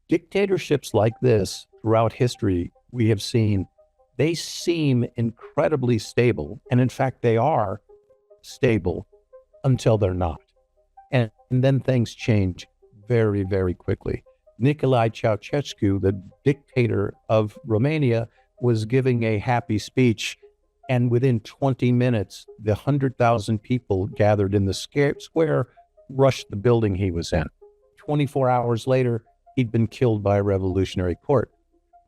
Dictatorships like this throughout history, we have seen, they seem incredibly stable. And in fact, they are stable until they're not. And then things change very, very quickly. Nicolae Ceausescu, the dictator of Romania, was giving a happy speech. And within 20 minutes, the 100,000 people gathered in the square rushed the building he was in. 24 hours later, he'd been killed by a revolutionary court.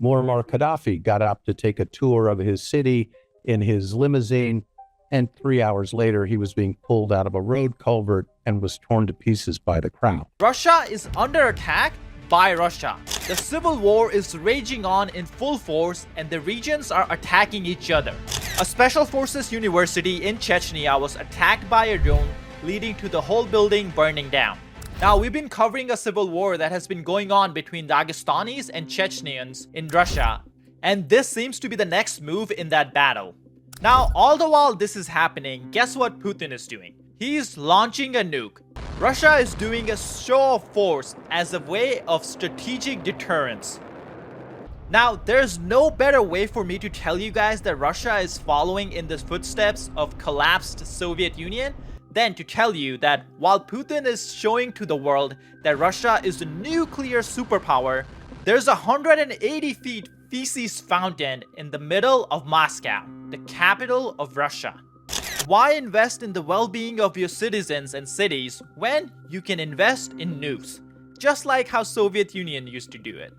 Muammar Gaddafi got up to take a tour of his city in his limousine, and 3 hours later, he was being pulled out of a road culvert and was torn to pieces by the crowd. Russia is under attack by Russia. The civil war is raging on in full force, and the regions are attacking each other. A special forces university in Chechnya was attacked by a drone, leading to the whole building burning down. Now, we've been covering a civil war that has been going on between Dagestanis and Chechens in Russia, and this seems to be the next move in that battle. Now, all the while this is happening, guess what Putin is doing? He's launching a nuke. Russia is doing a show of force as a way of strategic deterrence. Now, there's no better way for me to tell you guys that Russia is following in the footsteps of collapsed Soviet Union than to tell you that while Putin is showing to the world that Russia is a nuclear superpower, there's a 180 feet feces fountain in the middle of Moscow, the capital of Russia. Why invest in the well-being of your citizens and cities when you can invest in nukes, just like how Soviet Union used to do it?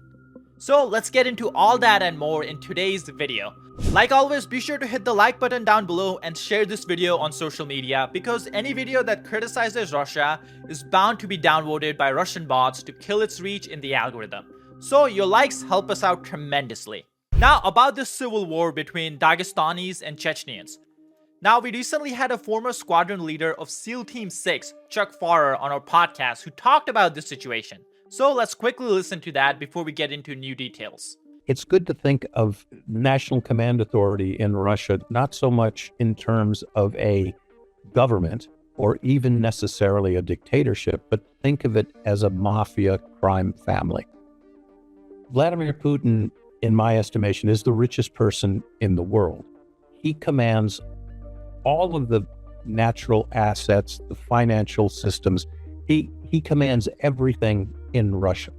So let's get into all that and more in today's video. Like always, be sure to hit the like button down below and share this video on social media, because any video that criticizes Russia is bound to be downvoted by Russian bots to kill its reach in the algorithm. So your likes help us out tremendously. Now, about this civil war between Dagestanis and Chechens. Now, we recently had a former squadron leader of SEAL Team 6, Chuck Farrer, on our podcast who talked about this situation. So let's quickly listen to that before we get into new details. It's good to think of national command authority in Russia, not so much in terms of a government or even necessarily a dictatorship, but think of it as a mafia crime family. Vladimir Putin, in my estimation, is the richest person in the world. He commands all of the natural assets, the financial systems. He commands everything in Russia.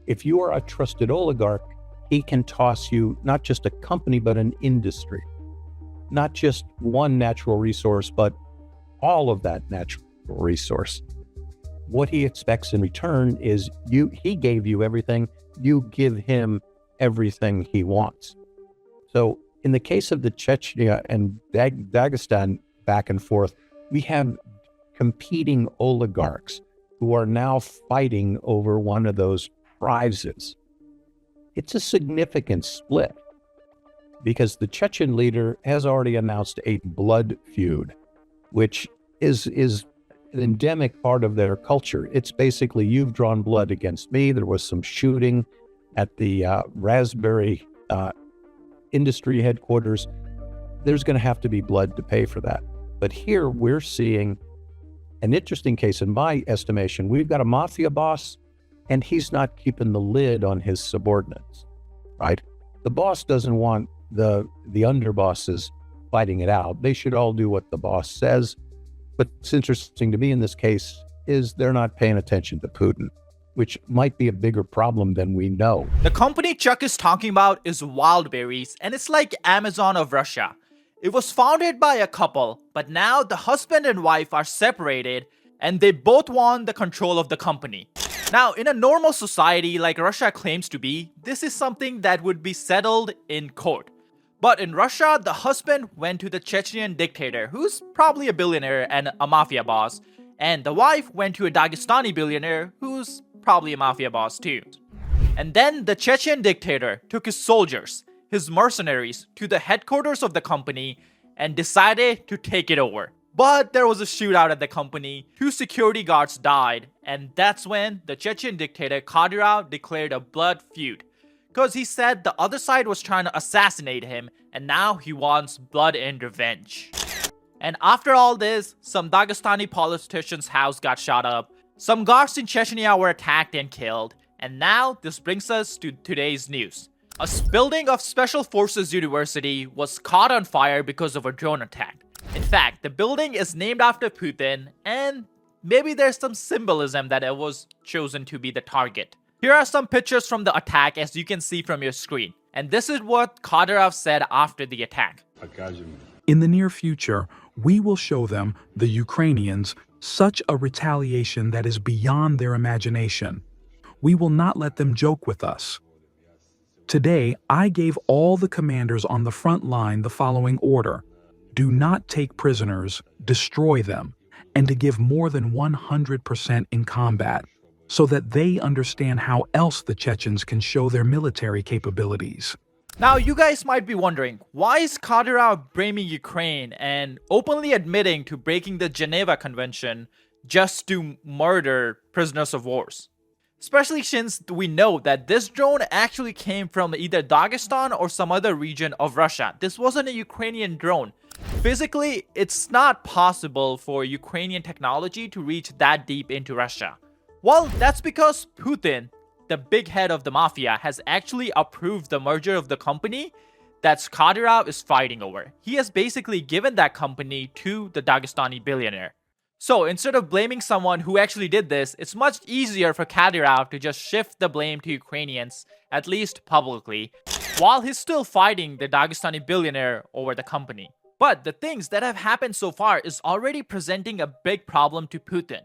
If you are a trusted oligarch, he can toss you not just a company, but an industry. Not just one natural resource, but all of that natural resource. What he expects in return is he gave you everything, you give him everything he wants. So in the case of the Chechnya and Dagestan back and forth, we have competing oligarchs who are now fighting over one of those prizes. It's a significant split because the Chechen leader has already announced a blood feud, which is an endemic part of their culture. It's basically, you've drawn blood against me. There was some shooting at the Raspberry industry headquarters. There's going to have to be blood to pay for that. But here we're seeing an interesting case. In my estimation, we've got a mafia boss and he's not keeping the lid on his subordinates, right? The boss doesn't want the underbosses fighting it out. They should all do what the boss says. But what's interesting to me in this case is they're not paying attention to Putin, which might be a bigger problem than we know. The company Chuck is talking about is Wildberries, and it's like Amazon of Russia. It was founded by a couple, but now the husband and wife are separated and they both want the control of the company. Now, in a normal society like Russia claims to be, this is something that would be settled in court. But in Russia, the husband went to the Chechen dictator, who's probably a billionaire and a mafia boss, and the wife went to a Dagestani billionaire, who's probably a mafia boss too. And then the Chechen dictator took his soldiers, his mercenaries, to the headquarters of the company and decided to take it over. But there was a shootout at the company, 2 security guards died, and that's when the Chechen dictator Kadyrov declared a blood feud. Because he said the other side was trying to assassinate him, and now he wants blood and revenge. And after all this, some Dagestani politician's house got shot up, some guards in Chechnya were attacked and killed, And now this brings us to today's news. A building of Special Forces University was caught on fire because of a drone attack. In fact, the building is named after Putin, and maybe there's some symbolism that it was chosen to be the target. Here are some pictures from the attack, as you can see from your screen. And this is what Kadyrov said after the attack. In the near future, we will show them, the Ukrainians, such a retaliation that is beyond their imagination. We will not let them joke with us. Today, I gave all the commanders on the front line the following order: do not take prisoners, destroy them, and to give more than 100% in combat, so that they understand how else the Chechens can show their military capabilities. Now, you guys might be wondering, why is Kadyrov blaming Ukraine and openly admitting to breaking the Geneva Convention just to murder prisoners of wars? Especially since we know that this drone actually came from either Dagestan or some other region of Russia. This wasn't a Ukrainian drone. Physically, it's not possible for Ukrainian technology to reach that deep into Russia. Well, that's because Putin, the big head of the Mafia, has actually approved the merger of the company that Kadyrov is fighting over. He has basically given that company to the Dagestani billionaire. So instead of blaming someone who actually did this, it's much easier for Kadyrov to just shift the blame to Ukrainians, at least publicly, while he's still fighting the Dagestani billionaire over the company. But the things that have happened so far is already presenting a big problem to Putin.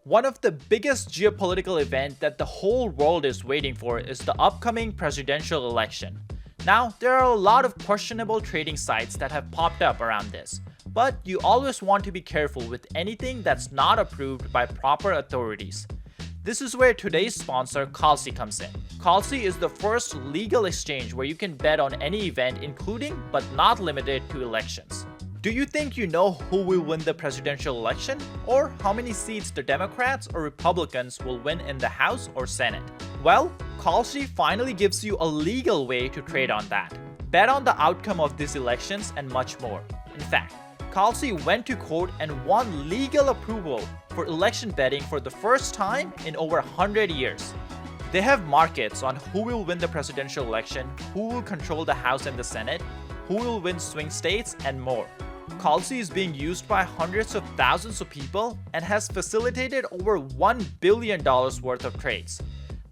One of the biggest geopolitical events that the whole world is waiting for is the upcoming presidential election. Now, there are a lot of questionable trading sites that have popped up around this, but you always want to be careful with anything that's not approved by proper authorities. This is where today's sponsor, Kalsi, comes in. Kalsi is the first legal exchange where you can bet on any event, including but not limited to elections. Do you think you know who will win the presidential election? Or how many seats the Democrats or Republicans will win in the House or Senate? Well, Kalsi finally gives you a legal way to trade on that. Bet on the outcome of these elections and much more. In fact, Kalsi went to court and won legal approval for election betting for the first time in over 100 years. They have markets on who will win the presidential election, who will control the House and the Senate, who will win swing states, and more. Kalsi is being used by hundreds of thousands of people and has facilitated over $1 billion worth of trades.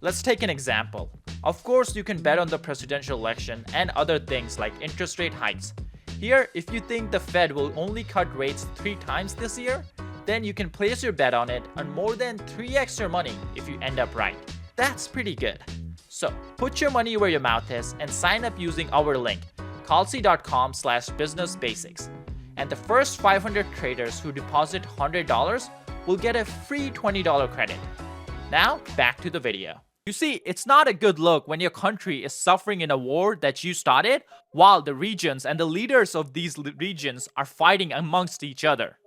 Let's take an example. Of course, you can bet on the presidential election and other things like interest rate hikes. Here, if you think the Fed will only cut rates 3 times this year, then you can place your bet on it on more than 3x your money if you end up right. That's pretty good. So, put your money where your mouth is and sign up using our link, kalsi.com/businessbasics. And the first 500 traders who deposit $100 will get a free $20 credit. Now, back to the video. You see, it's not a good look when your country is suffering in a war that you started, while the regions and the leaders of these regions are fighting amongst each other.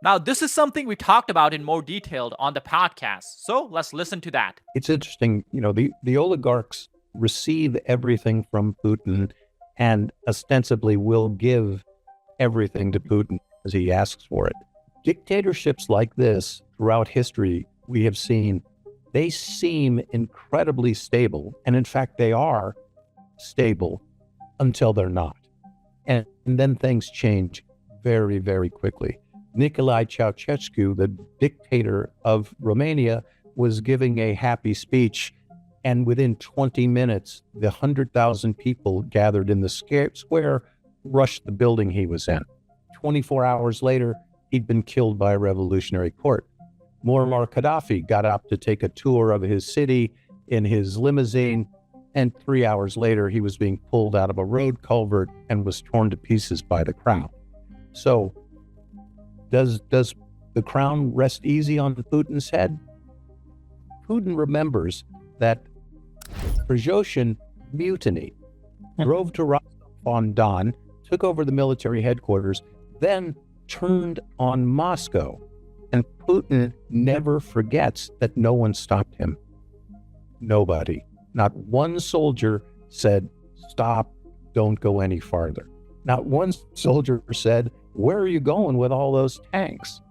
Now, this is something we talked about in more detail on the podcast, so let's listen to that. It's interesting, the oligarchs receive everything from Putin and ostensibly will give everything to Putin as he asks for it. Dictatorships like this throughout history, we have seen, they seem incredibly stable. And in fact, they are stable until they're not. And then things change very, very quickly. Nicolae Ceausescu, the dictator of Romania, was giving a happy speech. And within 20 minutes, the 100,000 people gathered in the square rushed the building he was in. 24 hours later, he'd been killed by a revolutionary court. Muammar Gaddafi got up to take a tour of his city in his limousine, and 3 hours later, he was being pulled out of a road culvert and was torn to pieces by the crowd. So, does the crown rest easy on Putin's head? Putin remembers that Prigozhin mutinied, drove to Rostov-on-Don, took over the military headquarters, then turned on Moscow. And Putin never forgets that no one stopped him. Nobody. Not one soldier said, stop, don't go any farther. Not one soldier said, where are you going with all those tanks?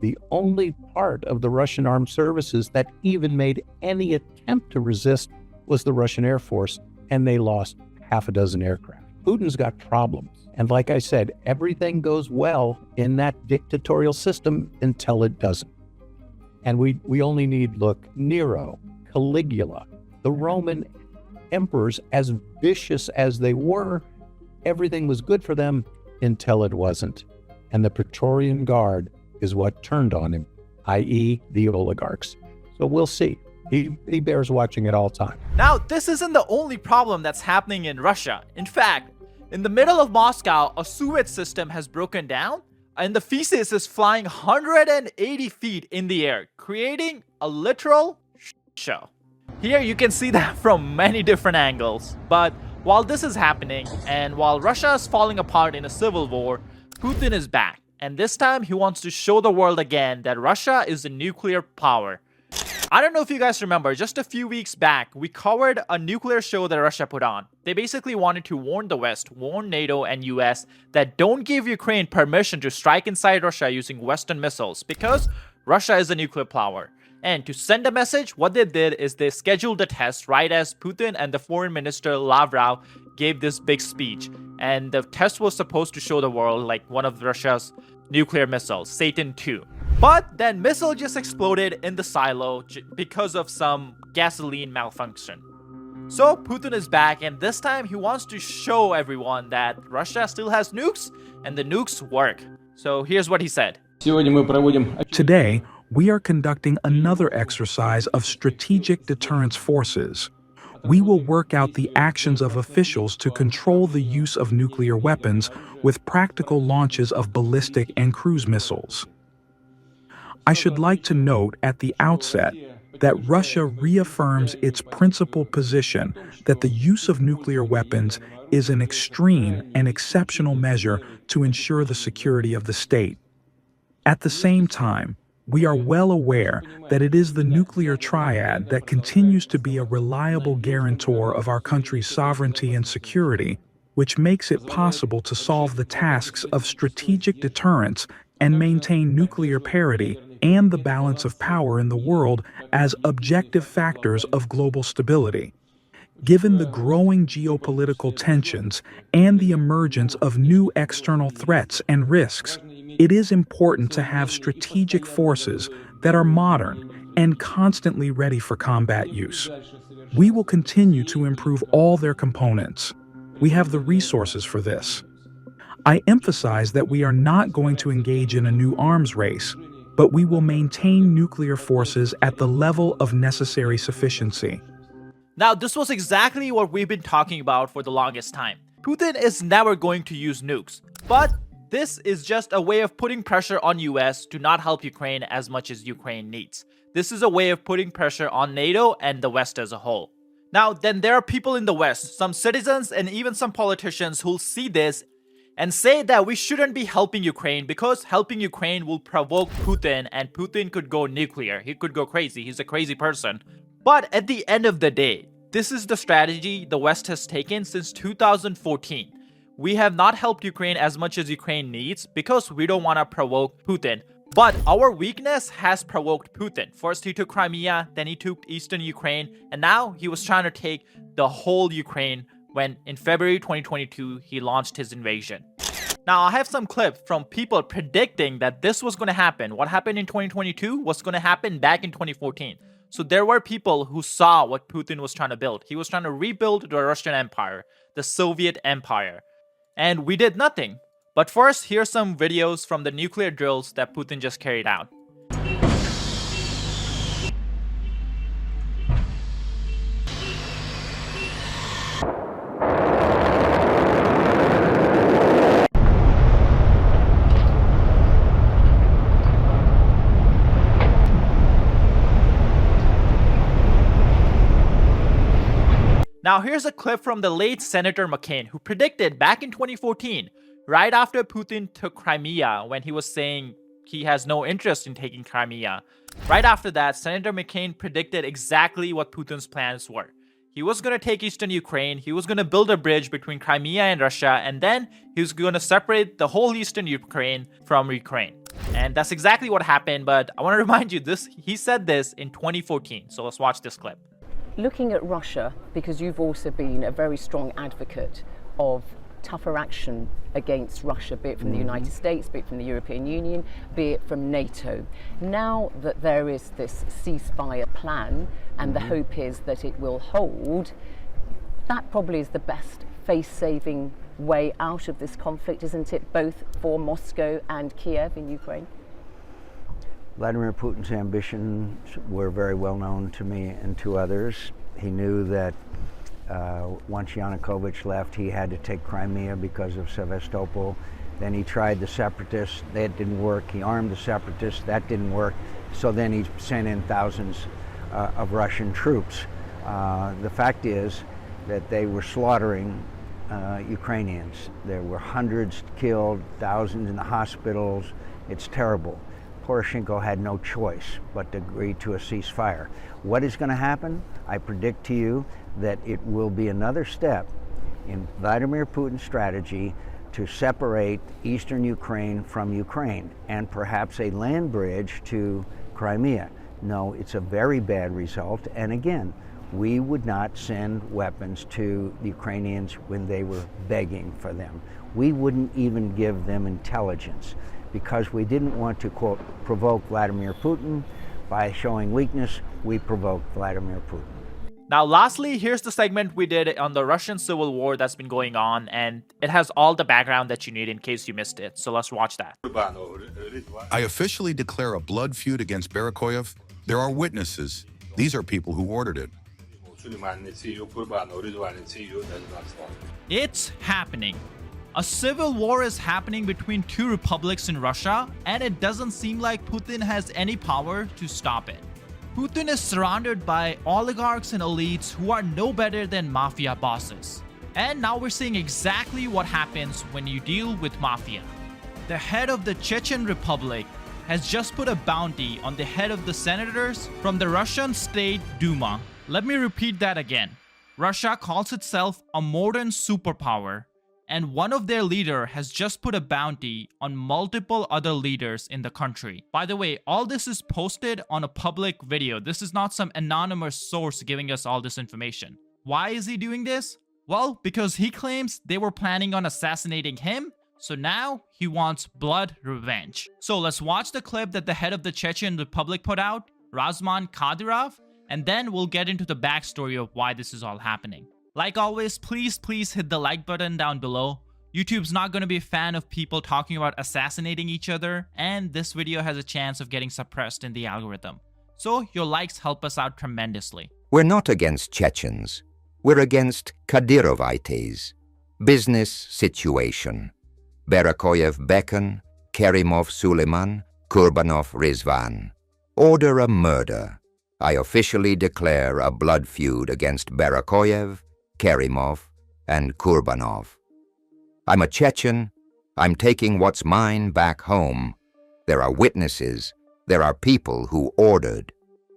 The only part of the Russian armed services that even made any attempt attempt to resist was the Russian Air Force, and they lost half a dozen aircraft. Putin's got problems. And like I said, everything goes well in that dictatorial system until it doesn't. And we only need, look, Nero, Caligula, the Roman emperors, as vicious as they were, everything was good for them until it wasn't. And the Praetorian Guard is what turned on him, i.e. the oligarchs. So we'll see. He bears watching at all time. Now, this isn't the only problem that's happening in Russia. In fact, in the middle of Moscow, a sewage system has broken down, and the feces is flying 180 feet in the air, creating a literal show. Here you can see that from many different angles. But while this is happening, and while Russia is falling apart in a civil war, Putin is back. And this time he wants to show the world again that Russia is a nuclear power. I don't know if you guys remember, just a few weeks back, we covered a nuclear show that Russia put on. They basically wanted to warn the West, warn NATO and US that don't give Ukraine permission to strike inside Russia using Western missiles because Russia is a nuclear power. And to send a message, what they did is they scheduled the test right as Putin and the foreign minister Lavrov gave this big speech. And the test was supposed to show the world like one of Russia's nuclear missiles, Satan II. But then missile just exploded in the silo because of some gasoline malfunction. So Putin is back, and this time he wants to show everyone that Russia still has nukes and the nukes work. So here's what he said. Today, we are conducting another exercise of strategic deterrence forces. We will work out the actions of officials to control the use of nuclear weapons with practical launches of ballistic and cruise missiles. I should like to note at the outset that Russia reaffirms its principled position that the use of nuclear weapons is an extreme and exceptional measure to ensure the security of the state. At the same time, we are well aware that it is the nuclear triad that continues to be a reliable guarantor of our country's sovereignty and security, which makes it possible to solve the tasks of strategic deterrence and maintain nuclear parity and the balance of power in the world as objective factors of global stability. Given the growing geopolitical tensions and the emergence of new external threats and risks, it is important to have strategic forces that are modern and constantly ready for combat use. We will continue to improve all their components. We have the resources for this. I emphasize that we are not going to engage in a new arms race, but we will maintain nuclear forces at the level of necessary sufficiency. Now, this was exactly what we've been talking about for the longest time. Putin is never going to use nukes, but this is just a way of putting pressure on US to not help Ukraine as much as Ukraine needs. This is a way of putting pressure on NATO and the West as a whole. Now, then there are people in the West, some citizens and even some politicians who'll see this and say that we shouldn't be helping Ukraine because helping Ukraine will provoke Putin and Putin could go nuclear. He could go crazy. He's a crazy person. But at the end of the day, this is the strategy the West has taken since 2014. We have not helped Ukraine as much as Ukraine needs because we don't want to provoke Putin. But our weakness has provoked Putin. First he took Crimea, then he took eastern Ukraine, and now he was trying to take the whole Ukraine when in February 2022 he launched his invasion. Now I have some clips from people predicting that this was going to happen. What happened in 2022 was going to happen back in 2014. So there were people who saw what Putin was trying to build. He was trying to rebuild the Russian Empire, the Soviet Empire. And we did nothing. But first, here's some videos from the nuclear drills that Putin just carried out. Now here's a clip from the late Senator McCain, who predicted back in 2014, right after Putin took Crimea, when he was saying he has no interest in taking Crimea. Right after that, Senator McCain predicted exactly what Putin's plans were. He was going to take eastern Ukraine, he was going to build a bridge between Crimea and Russia, and then he was going to separate the whole eastern Ukraine from Ukraine. And that's exactly what happened, but I want to remind you, he said this in 2014, so let's watch this clip. looking at Russia, because you've also been a very strong advocate of tougher action against Russia, be it from the United States, be it from the European Union, be it from NATO. Now that there is this ceasefire plan and the hope is that it will hold, that probably is the best face-saving way out of this conflict, isn't it, both for Moscow and Kiev in Ukraine? Vladimir Putin's ambitions were very well known to me and to others. He knew that once Yanukovych left, he had to take Crimea because of Sevastopol. Then he tried the separatists, that didn't work. He armed the separatists, that didn't work. So then he sent in thousands of Russian troops. The fact is that they were slaughtering Ukrainians. There were hundreds killed, thousands in the hospitals. It's terrible. Poroshenko had no choice but to agree to a ceasefire. What is going to happen? I predict to you that it will be another step in Vladimir Putin's strategy to separate eastern Ukraine from Ukraine and perhaps a land bridge to Crimea. No, it's a very bad result. And again, we would not send weapons to the Ukrainians when they were begging for them. We wouldn't even give them intelligence because we didn't want to, quote, provoke Vladimir Putin. By showing weakness, we provoked Vladimir Putin. Now, lastly, here's the segment we did on the Russian Civil War that's been going on, and it has all the background that you need in case you missed it. So let's watch that. I officially declare a blood feud against Barakoyev. There are witnesses. These are people who ordered it. It's happening. A civil war is happening between two republics in Russia, and it doesn't seem like Putin has any power to stop it. Putin is surrounded by oligarchs and elites who are no better than mafia bosses. And now we're seeing exactly what happens when you deal with mafia. The head of the Chechen Republic has just put a bounty on the head of the senators from the Russian State Duma. Let me repeat that again. Russia calls itself a modern superpower, and one of their leaders has just put a bounty on multiple other leaders in the country. By the way, all this is posted on a public video. This is not some anonymous source giving us all this information. Why is he doing this? Well, because he claims they were planning on assassinating him, so now he wants blood revenge. So let's watch the clip that the head of the Chechen Republic put out, Razman Kadyrov, and then we'll get into the backstory of why this is all happening. Like always, please hit the like button down below. YouTube's not going to be a fan of people talking about assassinating each other, and this video has a chance of getting suppressed in the algorithm. So your likes help us out tremendously. We're not against Chechens. We're against Kadyrovites. Business situation. Barakoyev Bekan, Kerimov Suleiman, Kurbanov Rizvan. Order a murder. I officially declare a blood feud against Barakoyev, Kerimov, and Kurbanov. I'm a Chechen. I'm taking what's mine back home. There are witnesses. There are people who ordered.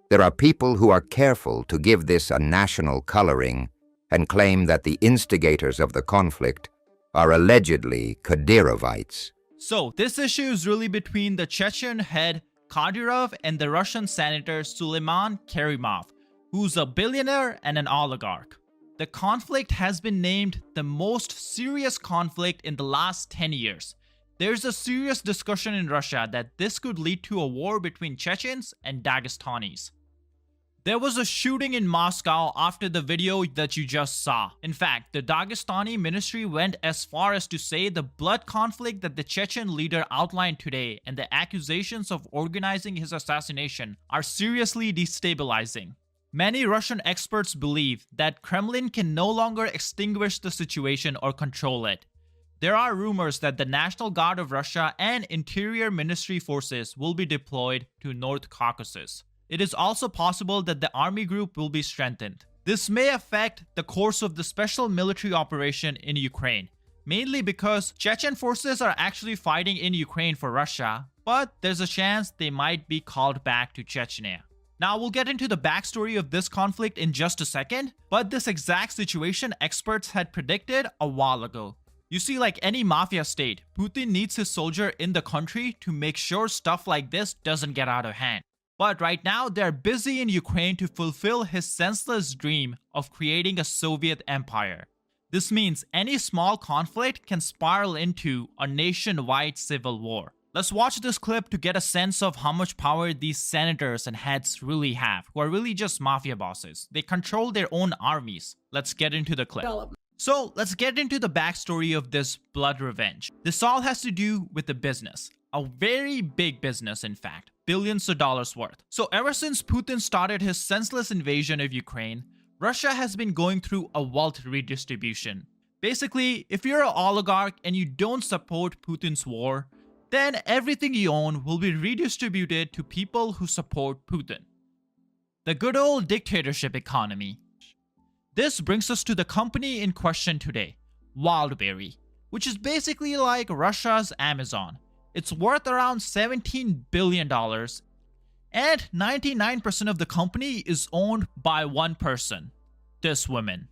There are people who are careful to give this a national coloring and claim that the instigators of the conflict are allegedly Kadyrovites. So this issue is really between the Chechen head Kadyrov and the Russian senator Suleiman Kerimov, who's a billionaire and an oligarch. The conflict has been named the most serious conflict in the last 10 years. There's a serious discussion in Russia that this could lead to a war between Chechens and Dagestanis. There was a shooting in Moscow after the video that you just saw. In fact, the Dagestani ministry went as far as to say the blood conflict that the Chechen leader outlined today and the accusations of organizing his assassination are seriously destabilizing. Many Russian experts believe that Kremlin can no longer extinguish the situation or control it. There are rumors that the National Guard of Russia and Interior Ministry forces will be deployed to North Caucasus. It is also possible that the army group will be strengthened. This may affect the course of the special military operation in Ukraine, mainly because Chechen forces are actually fighting in Ukraine for Russia, but there's a chance they might be called back to Chechnya. Now we'll get into the backstory of this conflict in just a second, but this exact situation experts had predicted a while ago. You see, like any mafia state, Putin needs his soldier in the country to make sure stuff like this doesn't get out of hand. But right now, they're busy in Ukraine to fulfill his senseless dream of creating a Soviet empire. This means any small conflict can spiral into a nationwide civil war. Let's watch this clip to get a sense of how much power these senators and heads really have, who are really just mafia bosses. They control their own armies. Let's get into the clip. So let's get into the backstory of this blood revenge. This all has to do with the business. A very big business, in fact. Billions of dollars worth. So ever since Putin started his senseless invasion of Ukraine, Russia has been going through a wealth redistribution. Basically, if you're an oligarch and you don't support Putin's war, then everything you own will be redistributed to people who support Putin. The good old dictatorship economy. This brings us to the company in question today, Wildberries, which is basically like Russia's Amazon. It's worth around $17 billion, and 99% of the company is owned by one person, this woman.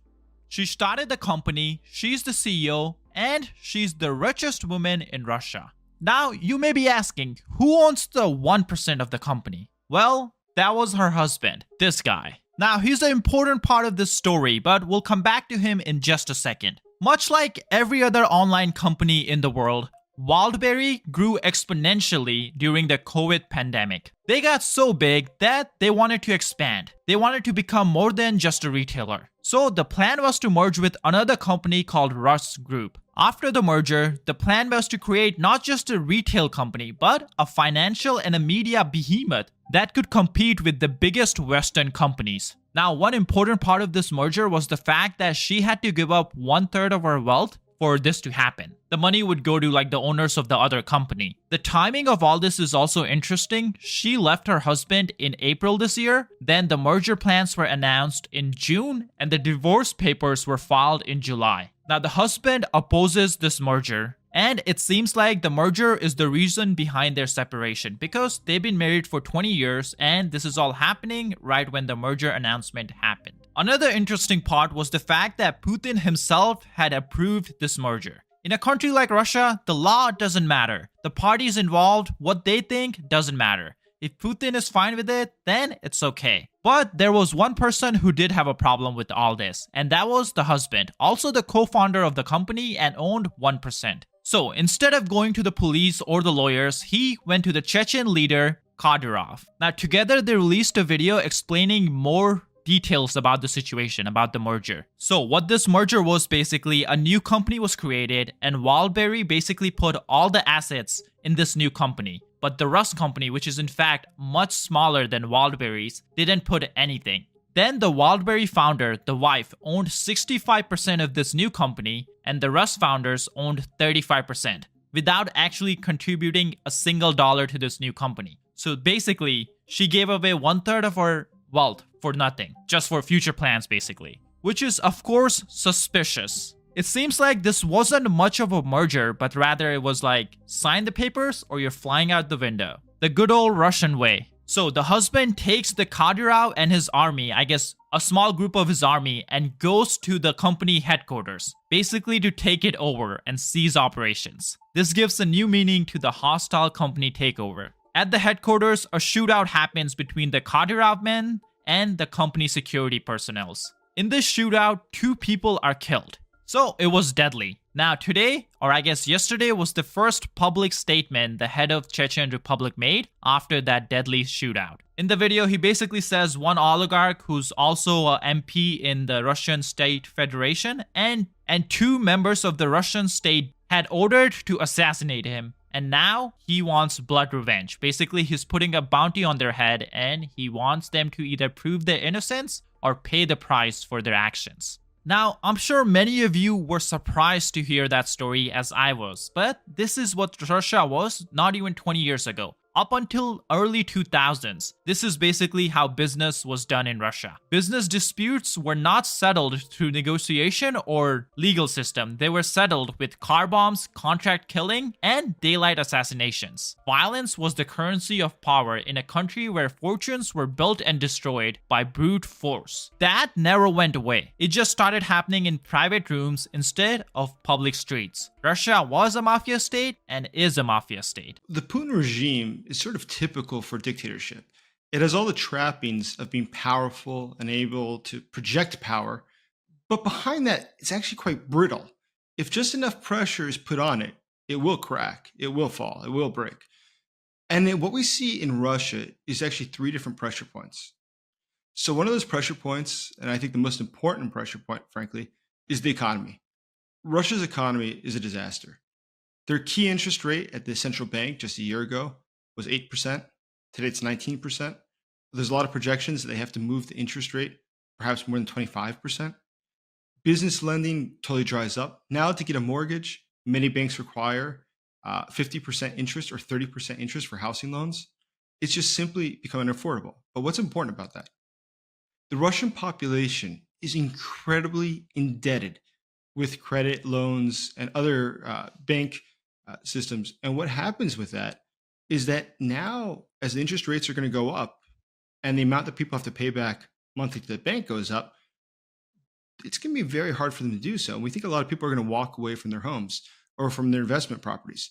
She started the company, she's the CEO, and she's the richest woman in Russia. Now, you may be asking, who owns the 1% of the company? Well, that was her husband, this guy. Now, he's an important part of this story, but we'll come back to him in just a second. Much like every other online company in the world, Wildberries grew exponentially during the COVID pandemic. They got so big that they wanted to expand. They wanted to become more than just a retailer. So the plan was to merge with another company called Rust Group. After the merger, the plan was to create not just a retail company, but a financial and a media behemoth that could compete with the biggest Western companies. Now, one important part of this merger was the fact that she had to give up 1/3 of her wealth for this to happen. The money would go to like the owners of the other company. The timing of all this is also interesting. She left her husband in April this year, then the merger plans were announced in June, and the divorce papers were filed in July. Now the husband opposes this merger, and it seems like the merger is the reason behind their separation because they've been married for 20 years and this is all happening right when the merger announcement happened. Another interesting part was the fact that Putin himself had approved this merger. In a country like Russia, the law doesn't matter. The parties involved, what they think doesn't matter. If Putin is fine with it, then it's okay. But there was one person who did have a problem with all this, and that was the husband, also the co-founder of the company and owned 1%. So instead of going to the police or the lawyers, he went to the Chechen leader, Kadyrov. Now together they released a video explaining more details about the situation, about the merger. So what this merger was basically, a new company was created and Wildberries basically put all the assets in this new company. But the Rust company, which is in fact much smaller than Wildberries, didn't put anything. Then the Wildberries founder, the wife, owned 65% of this new company and the Rust founders owned 35% without actually contributing a single dollar to this new company. So basically, she gave away 1/3 of her wealth for nothing, just for future plans basically, which is of course suspicious. It seems like this wasn't much of a merger, but rather it was like, sign the papers or you're flying out the window. The good old Russian way. So the husband takes the Kadyrov and his army, I guess a small group of his army, and goes to the company headquarters, basically to take it over and seize operations. This gives a new meaning to the hostile company takeover. At the headquarters, a shootout happens between the Kadyrov men and the company security personnel. In this shootout, 2 people are killed. So it was deadly. Now today, or I guess yesterday, was the first public statement the head of Chechen Republic made after that deadly shootout. In the video, he basically says one oligarch who's also a MP in the Russian State Federation and 2 members of the Russian state had ordered to assassinate him. And now he wants blood revenge. Basically, he's putting a bounty on their head and he wants them to either prove their innocence or pay the price for their actions. Now, I'm sure many of you were surprised to hear that story as I was, but this is what Russia was not even 20 years ago. Up until early 2000s, this is basically how business was done in Russia. Business disputes were not settled through negotiation or legal system. They were settled with car bombs, contract killing, and daylight assassinations. Violence was the currency of power in a country where fortunes were built and destroyed by brute force. That never went away. It just started happening in private rooms instead of public streets. Russia was a mafia state and is a mafia state. The Putin regime is sort of typical for dictatorship. It has all the trappings of being powerful and able to project power, but behind that, it's actually quite brittle. If just enough pressure is put on it, it will crack, it will fall, it will break. And then what we see in Russia is actually three different pressure points. So one of those pressure points, and I think the most important pressure point, frankly, is the economy. Russia's economy is a disaster. Their key interest rate at the central bank just a year ago was 8%. Today it's 19%. There's a lot of projections that they have to move the interest rate perhaps more than 25%. Business lending totally dries up. Now to get a mortgage, many banks require 50% interest or 30% interest for housing loans. It's just simply become unaffordable. But what's important about that? The Russian population is incredibly indebted with credit, loans, and other bank systems. And what happens with that is that now, as the interest rates are going to go up and the amount that people have to pay back monthly to the bank goes up, it's going to be very hard for them to do so. And we think a lot of people are going to walk away from their homes or from their investment properties.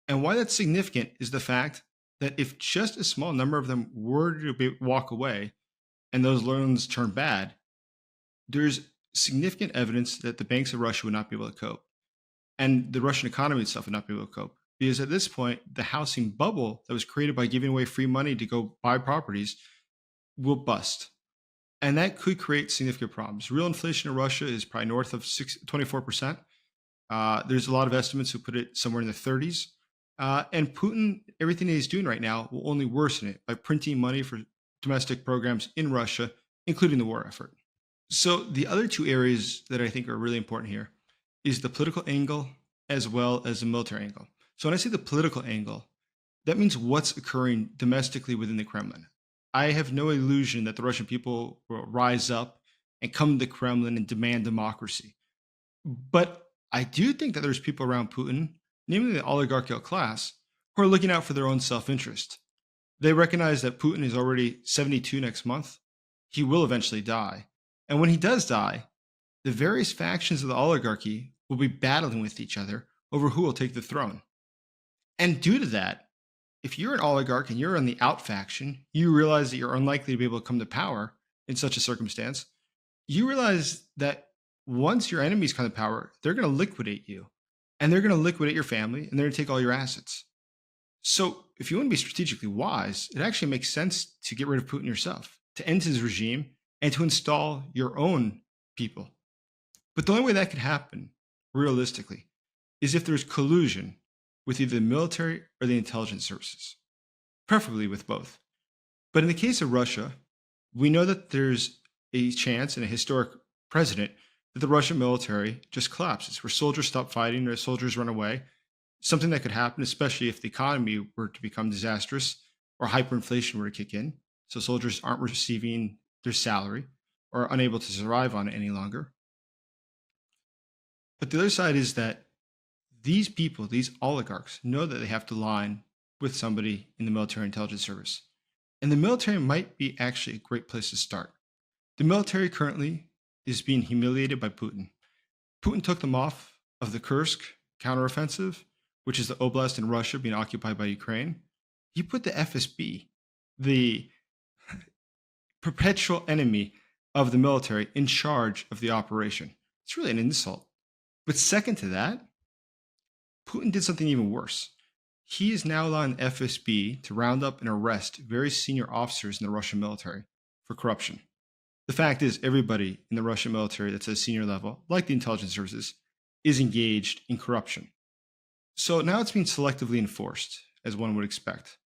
And why that's significant is the fact that if just a small number of them were to walk away and those loans turn bad, there's significant evidence that the banks of Russia would not be able to cope. And the Russian economy itself would not be able to cope. Because at this point, the housing bubble that was created by giving away free money to go buy properties will bust. And that could create significant problems. Real inflation in Russia is probably north of 24%. There's a lot of estimates who put it somewhere in the 30s. And Putin, everything that he's doing right now will only worsen it by printing money for domestic programs in Russia, including the war effort. So the other two areas that I think are really important here is the political angle as well as the military angle. So when I say the political angle, that means what's occurring domestically within the Kremlin. I have no illusion that the Russian people will rise up and come to the Kremlin and demand democracy. But I do think that there's people around Putin, namely the oligarchical class, who are looking out for their own self-interest. They recognize that Putin is already 72 next month. He will eventually die. And when he does die, the various factions of the oligarchy will be battling with each other over who will take the throne. And due to that, if you're an oligarch and you're in the out faction, you realize that you're unlikely to be able to come to power in such a circumstance. You realize that once your enemies come to power, they're going to liquidate you and they're going to liquidate your family and they're going to take all your assets. So if you want to be strategically wise, it actually makes sense to get rid of Putin yourself, to end his regime and to install your own people. But the only way that could happen, realistically, is if there's collusion with either the military or the intelligence services, preferably with both. But in the case of Russia, we know that there's a chance and a historic precedent that the Russian military just collapses, where soldiers stop fighting or soldiers run away, something that could happen, especially if the economy were to become disastrous or hyperinflation were to kick in. So soldiers aren't receiving their salary or are unable to survive on it any longer. But the other side is that these people, these oligarchs, know that they have to line with somebody in the military intelligence service. And the military might be actually a great place to start. The military currently is being humiliated by Putin. Putin took them off of the Kursk counteroffensive, which is the oblast in Russia being occupied by Ukraine. He put the FSB, the perpetual enemy of the military, in charge of the operation. It's really an insult. But second to that, Putin did something even worse. He is now allowing the FSB to round up and arrest very senior officers in the Russian military for corruption. The fact is, everybody in the Russian military that's at a senior level, like the intelligence services, is engaged in corruption. So now it's being selectively enforced, as one would expect.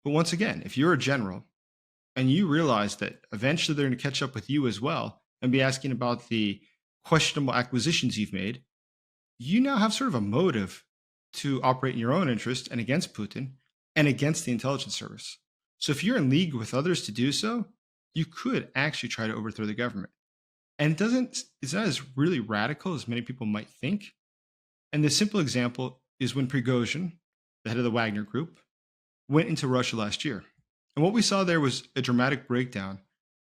But once again, if you're a general and you realize that eventually they're going to catch up with you as well and be asking about the questionable acquisitions you've made, you now have sort of a motive to operate in your own interest and against Putin and against the intelligence service. So if you're in league with others to do so, you could actually try to overthrow the government. And it's not as really radical as many people might think. And the simple example is when Prigozhin, the head of the Wagner group, went into Russia last year. And what we saw there was a dramatic breakdown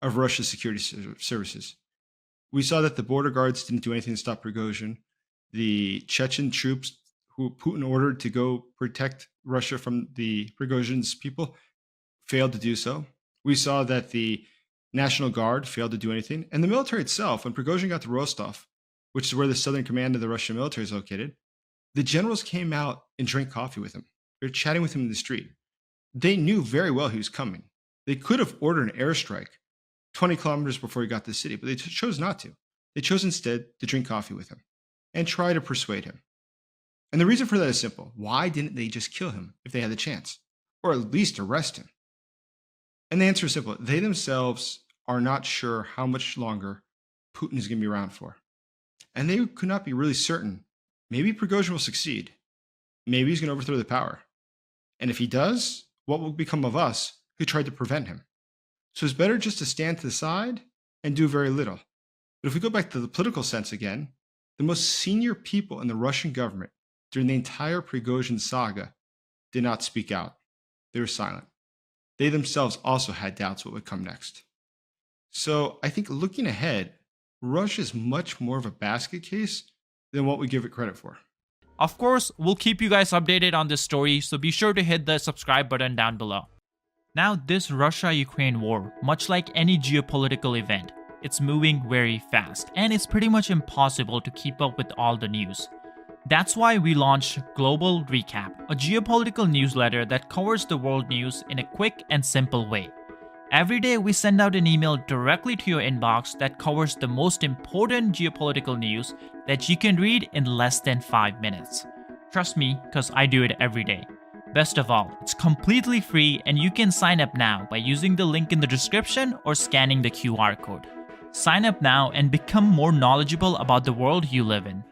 of Russia's security services. We saw that the border guards didn't do anything to stop Prigozhin. The Chechen troops who Putin ordered to go protect Russia from the Prigozhin's people failed to do so. We saw that the National Guard failed to do anything, and the military itself, when Prigozhin got to Rostov, which is where the southern command of the Russian military is located, the generals came out and drank coffee with him. They were chatting with him in the street. They knew very well he was coming. They could have ordered an airstrike 20 kilometers before he got to the city, but they chose not to. They chose instead to drink coffee with him and try to persuade him. And the reason for that is simple. Why didn't they just kill him if they had the chance? Or at least arrest him? And the answer is simple. They themselves are not sure how much longer Putin is going to be around for. And they could not be really certain. Maybe Prigozhin will succeed. Maybe he's going to overthrow the power. And if he does, what will become of us who tried to prevent him? So it's better just to stand to the side and do very little. But if we go back to the political sense again, the most senior people in the Russian government during the entire Prigozhin saga did not speak out. They were silent. They themselves also had doubts what would come next. So I think looking ahead, Russia is much more of a basket case than what we give it credit for. Of course, we'll keep you guys updated on this story, so be sure to hit the subscribe button down below. Now, this Russia-Ukraine war, much like any geopolitical event, it's moving very fast, and it's pretty much impossible to keep up with all the news. That's why we launched Global Recap, a geopolitical newsletter that covers the world news in a quick and simple way. Every day, we send out an email directly to your inbox that covers the most important geopolitical news that you can read in less than 5 minutes. Trust me, because I do it every day. Best of all, it's completely free and you can sign up now by using the link in the description or scanning the QR code. Sign up now and become more knowledgeable about the world you live in.